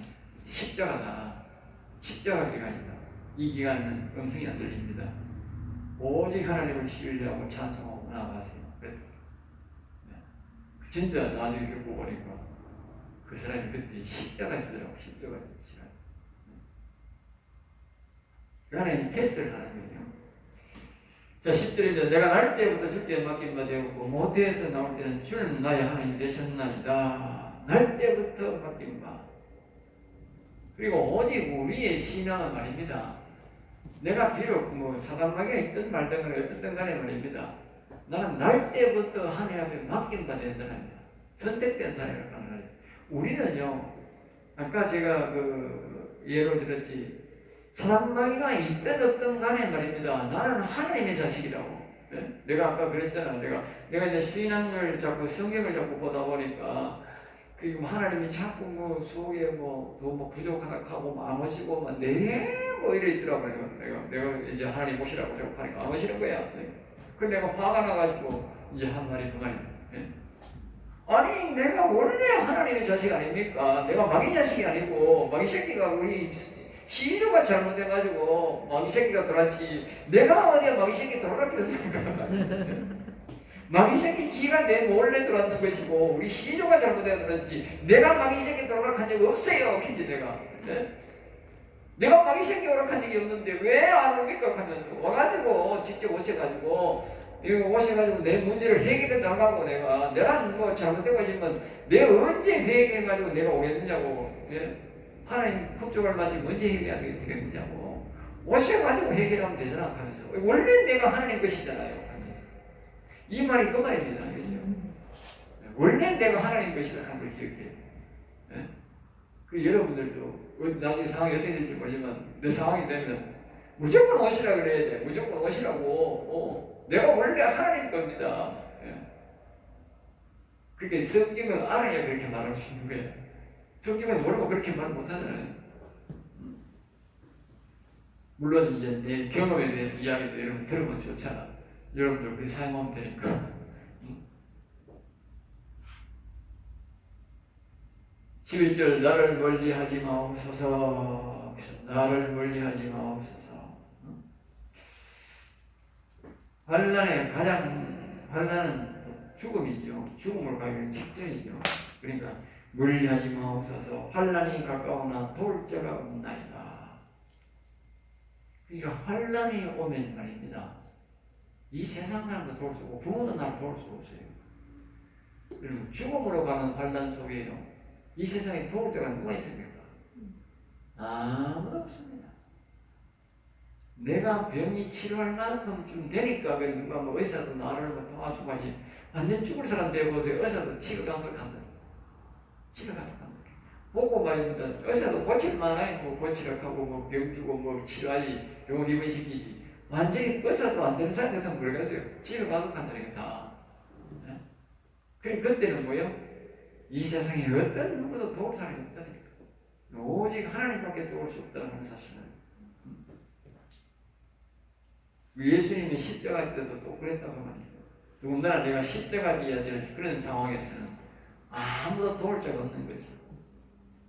십자가다. 십자가 기간이다. 이 기간은 음성이 안 들립니다. 오직 하나님을 신뢰하고 찬송하고 나아가세요. 진짜 나중에 겪어보니까 그 사람이 그때 십자가에 쓰더라고. 십자가에 쓰더라고. 하나님 테스트를 하는 거예요. 자, 10절입니다. 내가 날 때부터 주께 맡긴 바 되었고 모태에서 나올 때는 주는 나의 하나님 되셨나이다. 날 때부터 맡긴 바. 그리고 오직 우리의 신앙은 말입니다. 내가 비록 뭐 사단마귀가 있든 말든 간에 어쨌든 간에 말입니다. 나는 날 때부터 하나님 앞에 맡김받은 사람이야. 선택된 사람이라고 하는 거예요. 우리는요, 아까 제가 그 예로 들었지, 사단마귀가 있든 없든 간에 말입니다. 나는 하나님의 자식이라고. 네? 내가 아까 그랬잖아. 내가 이제 신앙을 자꾸 성경을 자꾸 보다 보니까 그리고 하나님이 자꾸 뭐 속에 더 부족하다 하고 안 오시고 뭐 이래 있더라고요. 내가 이제 하나님 오시라고 자꾸 하니까 안 오시는 거야. 네? 그래서 내가 화가 나가지고 이제 한 말이 그 말이야. 네? 아니 내가 원래 하나님의 자식 아닙니까? 내가 마귀 자식이 아니고 마귀 새끼가 우리 시조가 잘못해가지고 마귀 새끼가 돌았지 내가 어디에 마귀 새끼 돌아갔겠습니까? 마귀 새끼 지가 내 몰래 들어왔는 것이고 우리 시조가 잘못해서 그렇지 내가 마귀 새끼 돌아간 적이 없어요. 그지 내가. 네? 내가 마귀 새끼 오락한 적이 없는데 왜 안 옵니까? 하면서 와가지고 직접 오셔가지고 내 문제를 해결해 달라고 내가 뭐 잘못해가지고 내가 언제 회개해가지고 내가 오겠느냐고. 네? 하나님 법조를 마치 언제 해결하게 되겠느냐고. 오셔가지고 해결하면 되잖아 하면서 원래 내가 하나님 것이잖아요. 이 말이 그 말입니다. 그렇죠? 원래 내가 하나님 것이다 하는 걸 기억해요. 네? 그 여러분들도 나중에 상황이 어떻게 될지 모르지만 내 상황이 되면 무조건 오시라 그래야 돼. 무조건 오시라고. 내가 원래 하나님 겁니다. 네? 그게 성경을 알아야 그렇게 말할 수 있는 거예요. 성경을 모르고 그렇게 말 못하잖아요. 물론 이제 내 경험에 대해서 이야기도 여러분 들으면 좋잖아. 여러분들 그렇게 사용하면 되니까. 11절 나를 멀리하지 마옵소서. 나를 멀리하지 마옵소서. 환난은 죽음이죠. 죽음을 가기는 직전이죠. 그러니까 멀리하지 마옵소서. 환난이 가까우나 도울 자가 없나이다. 그러니까 환난이 오면 말입니다. 이 세상 사람도 도울 수 없고 부모도 나를 도울 수 없어요. 그리고 죽음으로 가는 환난 속에요. 이 세상에 도울 자가 누가 있습니까? 아무도 없습니다. 내가 병이 치료할 만큼쯤 되니까 누가 뭐 의사도 나를 도와주고 하지. 완전 죽을 사람 되어보세요. 의사도 치료 가서 간다. 치료 가서 간다. 보고 말입니다. 의사도 고칠만하니 뭐 고치라고 하고 뭐 병 주고 뭐 치료하지 병원 입원시키지. 완전히 의사도 안 되는 사람한테 모르겠어요. 치료 가서 간다니까 다. 네? 그럼 그때는 뭐요? 이 세상에 어떤 누구도 도울 사람이 없다니까. 오직 하나님밖에 도울 수 없다는 사실은. 예수님이 십자가 때도 또 그랬다고 말이죠. 더군다나 내가 십자가 지어야 될 그런 상황에서는 아무도 도울 자가 없는 거죠.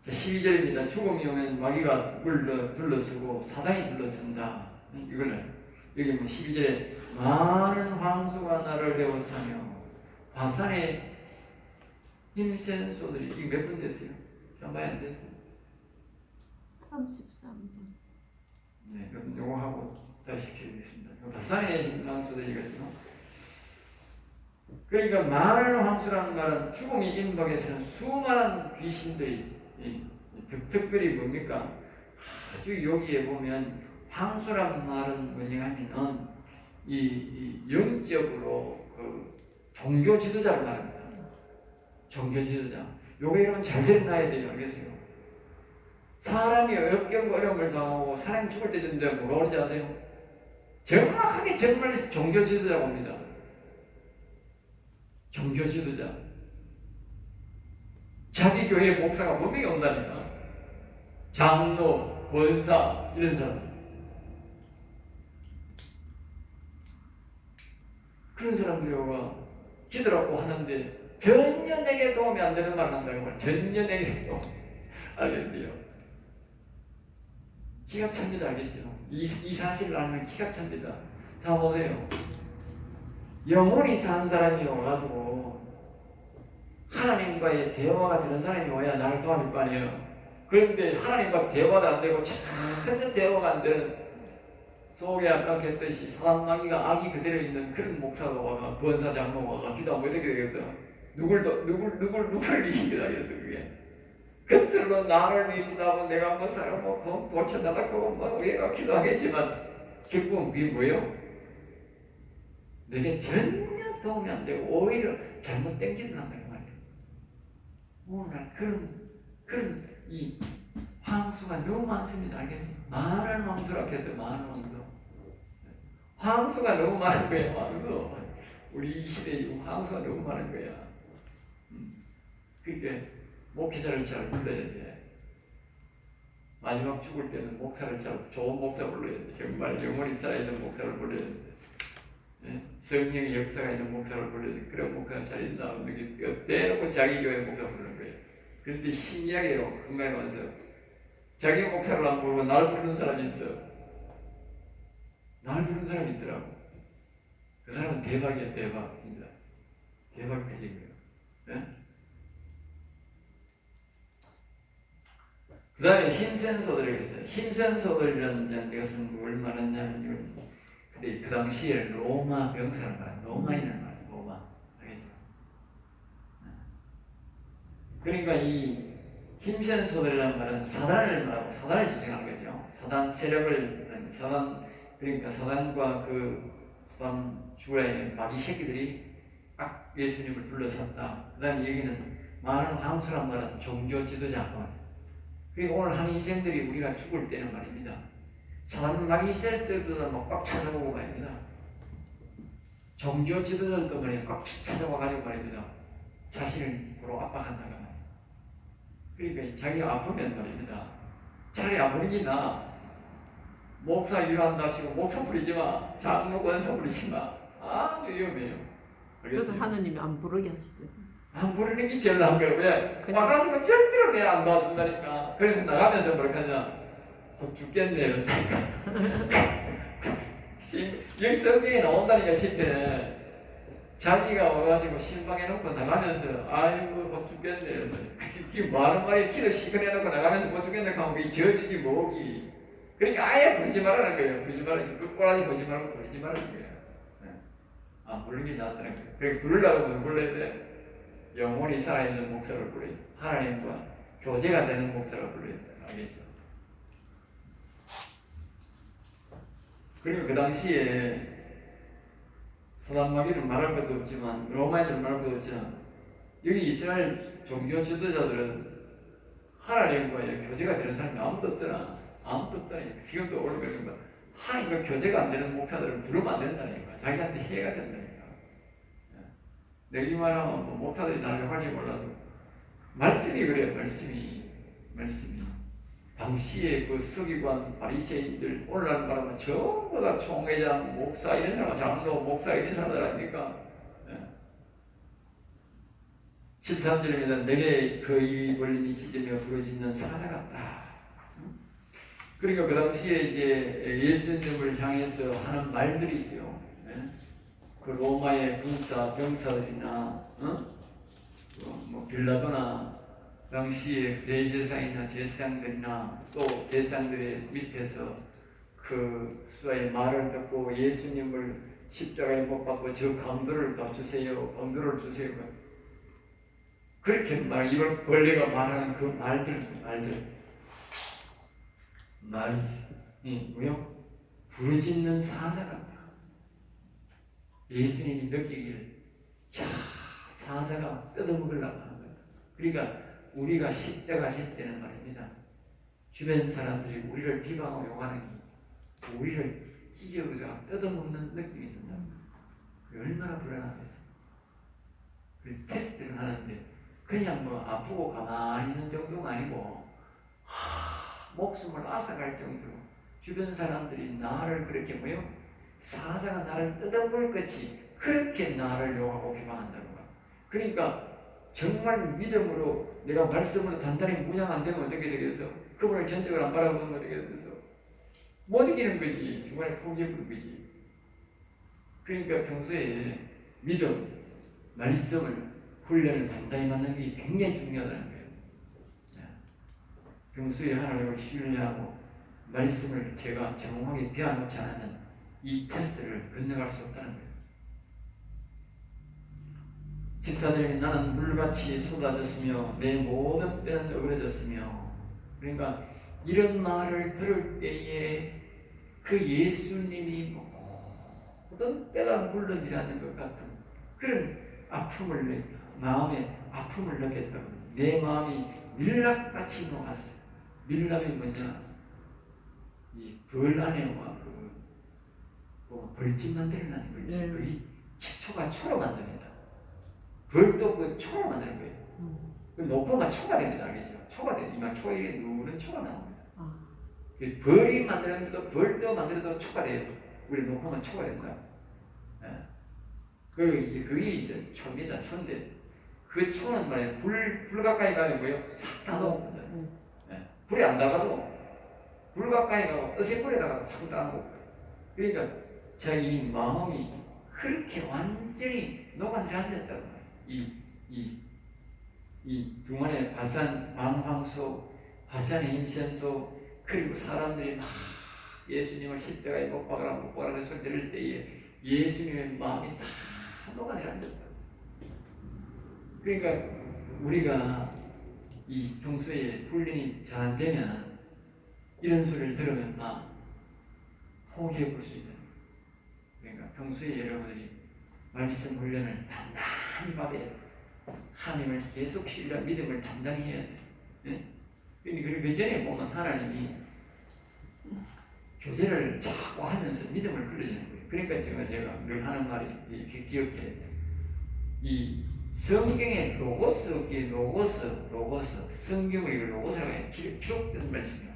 12절입니다. 죽음이 오면 마귀가 둘러쓰고 사단이 둘러쓴다. 이걸 여기 뭐 12절에 많은 황소가 나를 배워싸며 바산의 힘센 소들이 이게 몇 분 됐어요? 얼마 안 됐어요? 33분. 네, 그럼 요거 하고 다시 시켜드리겠습니다. 바산의 황소들이 이것이요. 그러니까 많은 황소라는 말은 죽음이 임박해서는 수많은 귀신들이 특별히 뭡니까? 아주 여기에 보면 황소란 말은 뭐냐 하면은 이 영적으로 그 종교 지도자를 말합니다. 종교 지도자. 요게 여러분 잘 들어놔야 돼요. 알겠어요? 사람이 역경과 어려움을 당하고 사람이 죽을 때 되는데 뭐가 오는지 아세요? 정확하게 정말 종교 지도자가 옵니다. 종교 지도자. 자기 교회 목사가 분명히 온다니까. 장로, 권사 이런 사람. 그런 사람들이 와 기도라고 하는데 전혀 내게 도움이 안 되는 말을 한다는 말. 전혀 내게 도움. 알겠어요? 기가 찹니다. 알겠죠? 이 사실을 알면 기가 찹니다. 자 보세요. 영혼이 산 사람이 와가지고 하나님과의 대화가 되는 사람이 와야 나를 도와줄 거 아니에요. 그런데 하나님과 대화도 안 되고 전혀 대화가 안 되는 속에 아까 했듯이 사단마귀가 악이 그대로 있는 그런 목사가 와가 권사 장로가 와가 기도하면 어떻게 되겠어요? 누굴 이기게 하겠어 그게? 겉으로 나를 믿는다고 내가 뭐 사람 뭐 도쳐다닥하고 뭐 위에가 기도하겠지만 결국은 그게 뭐예요? 내게 전혀 도움이 안 되고 오히려 잘못 땡기는 한다는 말이에요. 오늘 그런 이 황수가 너무 많습니다. 알겠습니까? 많은 황수라 해서 많은 황수. 황수가 너무 많은 거예요. 황수. 우리 이 시대에 황수가 너무 많은 거야. 그러니까 목회자를 잘 불러야 돼. 마지막 죽을 때는 목사를 잘 좋은 목사 불러야 돼. 정말 영혼이 살아있는 목사를 불러야 돼. 성령의 역사가 있는 목사를 불러야 돼. 그런 목사가 잘 있나 없는 게 대놓고 자기 교회 목사 부르는 거예요. 그런데 신기하게요. 한가에 와서 자기 목사를 안 부르고 날 부르는 사람이 있어. 날 부르는 사람이 있더라고. 그 사람은 대박이야. 대박. 진짜 대박 터진 거예요. 그 다음에 힘센 소들이 있어요. 힘센 소들이라는 것은 뭘 말하냐면, 근데 그 당시에 로마 병사를 말해요. 로마인을 말해요. 로마. 알겠죠? 그러니까 이 힘센 소들이라는 말은 사단을 말하고 사단을 지칭하는 거죠. 사단 세력을, 그러니까 사단과 그 주라의 마귀 새끼들이 딱 예수님을 둘러쌌다. 그 다음에 여기는 많은 황소란 말은 종교 지도자. 그리고 오늘 한 인생들이 우리가 죽을 때는 말입니다. 사단 마귀 있을 때도 막 찾아오고 말입니다. 종교 지도자들도 말이에요. 꽉 찾아와가지고 말입니다. 자신을 보러 압박한다고 말이에요. 그러니까 자기가 아프면 말입니다. 차라리 아프는 게 나아. 목사 일한다 하시고 목사 부리지 마. 장로 권사 부리지 마. 아주 위험해요. 그래서 하느님이 안 부르게 하시대요. 안 부르는 게 제일 나은 거예요. 왜? 와가지고 절대로 내가 안 도와준다니까. 그래서 나가면서 뭐라 하냐. 곧 죽겠네. 여기 성경에 나온다니까 10회. 자기가 와가지고 신방해놓고 나가면서 아이고 곧 죽겠네. 그게 말은 말이 키로 시큰해놓고 나가면서 곧 죽겠네 하면 그게 저주지 뭐기. 그러니까 아예 부르지 말라는 거예요. 부르지 말라는 거예요. 끝꼬라지 보지 말고 부르지 말라는 거예요. 안 부르는 게 낫다는 거예요. 그러니까 부르려고 하면 불러야 돼. 영혼이 살아있는 목사를 불러야 돼. 하나님과 교제가 되는 목사를 불러야 돼. 알겠죠? 그리고 그 당시에 사단마귀를 말할 것도 없지만 로마인들을 말할 것도 없지만 여기 이스라엘 종교 지도자들은 하나님과의 교제가 되는 사람이 아무도 없더라. 아무도 없다니까. 지금도 오르면 하나님과 교제가 안 되는 목사들은 부르면 안 된다니까. 자기한테 해가 된다니까. 내가 이 말하면 뭐 목사들이 나를 할지 몰라도 말씀이 그래요. 말씀이 당시에 그 서기관 바리새인들 오늘날 말하면 전부 다 총회장 목사 이런 사람, 장로 목사 이런 사람들 아닙니까? 13절입니다. 내게 그 입이 벌림이 찢으며 부러지는 사자 같다. 그러니까 그 당시에 이제 예수님을 향해서 하는 말들이죠. 그 로마의 병사들이나 뭐 빌라도나 당시에 대제사장이나 제사장들이나 또 제사장들의 밑에서 그 수아의 말을 듣고 예수님을 십자가에 못 박고 저 강도를 더 주세요. 강도를 주세요. 그렇게 이걸 벌레가 말하는 그 말이 뭐요? 부르짖는 사자 같다. 예수님이 느끼기를 사자가 뜯어먹으려고 하는 거다. 그러니까 우리가 십자가 질 때는 말입니다. 주변 사람들이 우리를 비방하고 욕하는 게 우리를 찢어서 뜯어먹는 느낌이 든다. 얼마나 불안하겠어. 그 테스트를 하는데 그냥 뭐 아프고 가만히 있는 정도가 아니고 목숨을 앗아갈 정도로 주변 사람들이 나를 그렇게 뭐요? 사자가 나를 뜯어볼 것이 그렇게 나를 욕하고 비방한다는 거야. 그러니까 정말 믿음으로 내가 말씀으로 단단히 무장 안 되면 어떻게 되겠어? 그분을 전적으로 안 바라보면 어떻게 되겠어? 못 이기는 거지. 중간에 포기해버린 거지. 그러니까 평소에 믿음, 말씀을 훈련을 단단히 받는 게 굉장히 중요하다는 거예요. 평소에 하나님을 신뢰하고 말씀을 제가 정확하게 배워놓지 않으면 이 테스트를 건너갈 수 없다는 거예요. 집사들이 나는 물같이 쏟아졌으며 내 모든 뼈는 어그러졌으며, 그러니까 이런 말을 들을 때에 그 예수님이 모든 뼈가 물러지라는 것 같은 그런 아픔을, 마음에 아픔을 느꼈다고. 내 마음이 밀랍같이 녹았어요. 밀랍이 뭐냐? 이 벌 안에 벌집 만들어내는 거지. 네. 그게 기초가 초로 만듭니다. 벌도 그 초로 만드는 거예요. 그 높은 초가 됩니다. 알겠죠? 초가 돼. 이만 초에 누른 초가 나옵니다. 그 벌이 만드는데도 벌도 만들어도 초가 돼요. 우리 높은 초가 된다. 예. 그게 이제 초입니다. 초인데 그 초는 말이에요. 불 가까이 가면 뭐예요? 싹 다 녹습니다. 예. 불이 안 닿아도 불 가까이 가고 어색불에다가 확 닿고. 그러니까 자기 마음이 그렇게 완전히 녹아들었다고. 이 중간에 바산 만황소, 바산의 임센소, 그리고 사람들이 막 예수님을 십자가에 못 박으라는 소리 들을 때에 예수님의 마음이 다 녹아들었다고. 그러니까 우리가 이 평소에 훈련이 잘 안 되면 이런 소리를 들으면 막 포기해 볼 수 있다. 그러니까 평소에 여러분들이 말씀 훈련을 단단히 받아야 돼. 하나님을 계속 신뢰, 믿음을 단단히 해야 돼. 네? 그 전에 보면 하나님이 교제를 자꾸 하면서 믿음을 끌어내는 거예요. 그러니까 제가 늘 하는 말이 이렇게 기억해야 돼. 이 성경의 로고스, 성경을 이거 로고스라고 해요. 기록된 말씀이에요.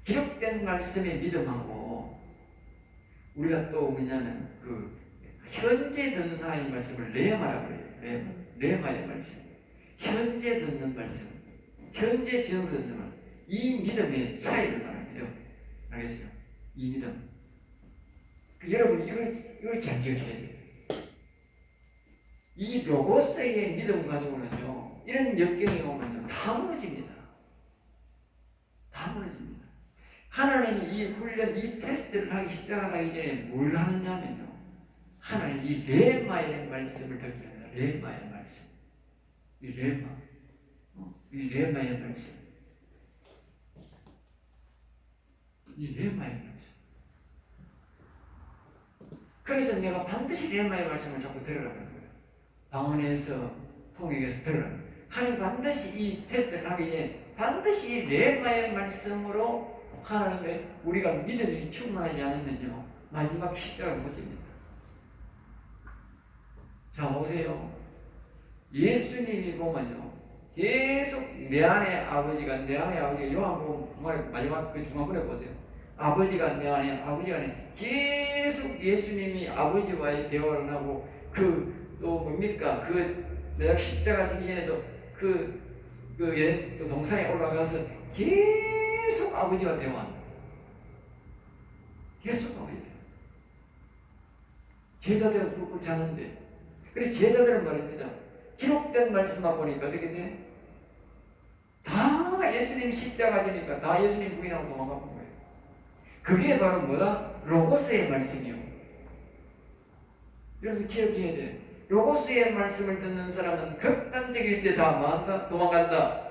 기록된 말씀의 믿음하고 우리가 또 뭐냐면 그 현재 듣는 하나님의 말씀을 레마라고 그래요. 레마의 말씀. 현재 듣는 말씀. 현재 지금 듣는 말씀. 이 믿음의 차이를 말하는 믿음. 알겠어요? 이 믿음. 여러분 이걸 잘 기억해야 돼요. 이 로고스의 믿음 가지고는요, 이런 역경이 오면요, 다 무너집니다. 다 무너집니다. 하나님이 이 훈련, 이 테스트를 하기, 십자가를 하기 전에 뭘 하느냐면요, 하나님 이 레마의 말씀을 듣게 합니다. 레마의 말씀. 이 레마의 말씀. 이 레마의 말씀. 그래서 내가 반드시 레마의 말씀을 자꾸 들으라고 하는 거예요. 방언에서, 통역에서 들으라고. 하나님 반드시 이 테스트를 하기 전에 반드시 이 레마의 말씀으로 하나님의 우리가 믿음이 충만하지 않으면요, 마지막 십자가를 못 집니다. 자, 보세요. 예수님이 보면요, 계속 내 안에 아버지가 요한복음 마지막 그 중간부에 보세요. 아버지가 내 안에 계속 예수님이 아버지와의 대화를 하고 또 뭡니까? 내가 십자가 지기 전에도 또 동산에 올라가서 계속 아버지와 대화합니다. 계속 아버지 대화. 제자들은 꿀꿀 자는데, 그래서 제자들은 말입니다. 기록된 말씀만 보니까 어떻게 돼? 다 예수님 십자가 지니까 다 예수님 부인하고 도망가는 거예요. 그게 바로 뭐다? 로고스의 말씀이요. 여러분 기억해야 돼. 로고스의 말씀을 듣는 사람은 극단적일 때 다 뭐한다? 도망간다.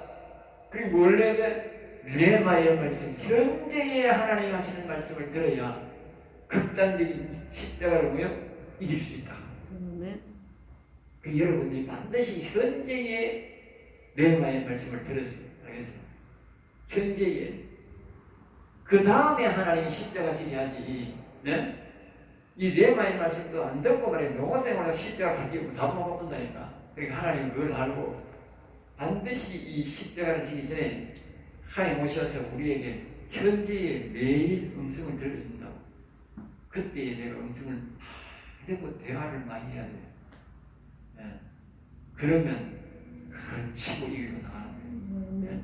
그리고 뭘 해야 돼? 레마의 말씀, 현재의 하나님 하시는 말씀을 들어야 극단적인 십자가를 이길 수 있다. 여러분들이 반드시 현재의 레마의 말씀을 들었어요. 알겠어요? 현재의. 그 다음에 하나님이 십자가 지게 하지. 네? 이 레마의 말씀도 안 듣고 말이에요. 노고생활로 십자가 가지고 다 도망간다니까. 그러니까 하나님은 그걸 알고 반드시 이 십자가를 지기 전에 하나님 오셔서 우리에게 현재의 매일 음성을 들려준다고. 그때에 내가 음성을 듣고 대화를 많이 해야 돼요. 네. 그러면 그걸 치고 이기고 나가는 거예요.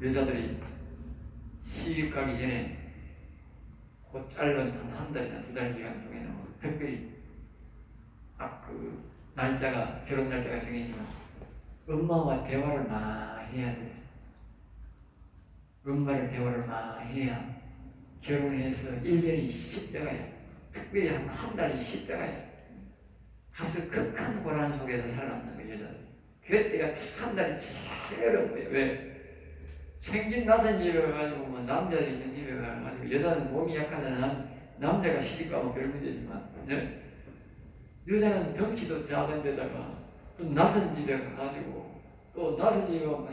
네. 여자들이 시집 가기 전에 곧 짧은 한 달이나 두 달 기간 중에는 특별히 결혼 날짜가 정해지면 엄마와 대화를 많이 해야 돼. 엄마를 대화를 많이 해야 결혼해서 1년이 십자가야. 특별히 한 달이 십자가야. 가서 극한 고난 속에서 살아남는 거 여자들. 그때가 한 달이 제일 어려운 거예요. 왜? 생긴 낯선 집에 가가지고 뭐 남자들이 있는 집에 가가지고 여자는 몸이 약하잖아. 남자가 시집가면 별 문제지만 예? 여자는 덩치도 작은 데다가 또 낯선 집에 가가지고 또 낯선 집에 가면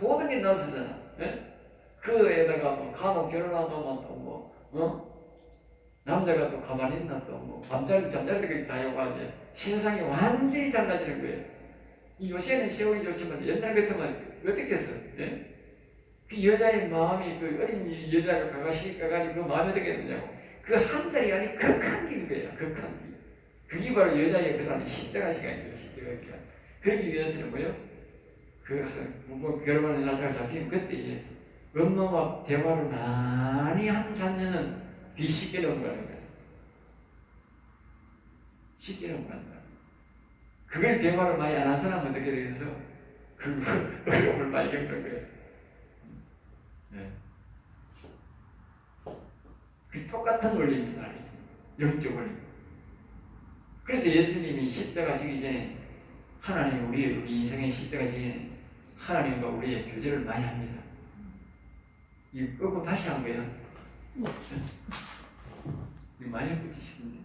모든 게 낯서잖아. 예? 그에다가 뭐 가면 결혼하면 또 남자가 또 가만히 있나 또 뭐 밤자리 잠자리까지 다 요구하지. 세상이 완전히 달라지는 거예요. 이 요새는 세월이 좋지만 옛날 같으면 어떻게 했어? 예? 그 여자의 마음이 그 어린 여자가 가가지고 그 마음에 들겠느냐고. 그 한 달이 아주 극한 길인 거예요. 극한 길. 그게 바로 여자의 그런 십자가 시간이에요. 십자가 시간. 그러기 위해서는 뭐요? 그 부부 결혼의 날짜가 잡히면 그때 이제 엄마와 대화를 많이 한 자녀는 쉽게 넘어가는 거예요. 쉽게 넘어간다. 그걸 대화를 많이 안 한 사람은 어떻게 되겠어? 그 어려움을 많이 겪는 거예요. 네. 그 똑같은 원리입니다. 영적 원리. 그래서 예수님이 십자가 지기 전에 하나님 우리 인생의 십자가 지기 전에 하나님과 우리의 교제를 많이 합니다. 이 끄고 다시 한 거예요. 이 많이 붙이시는데.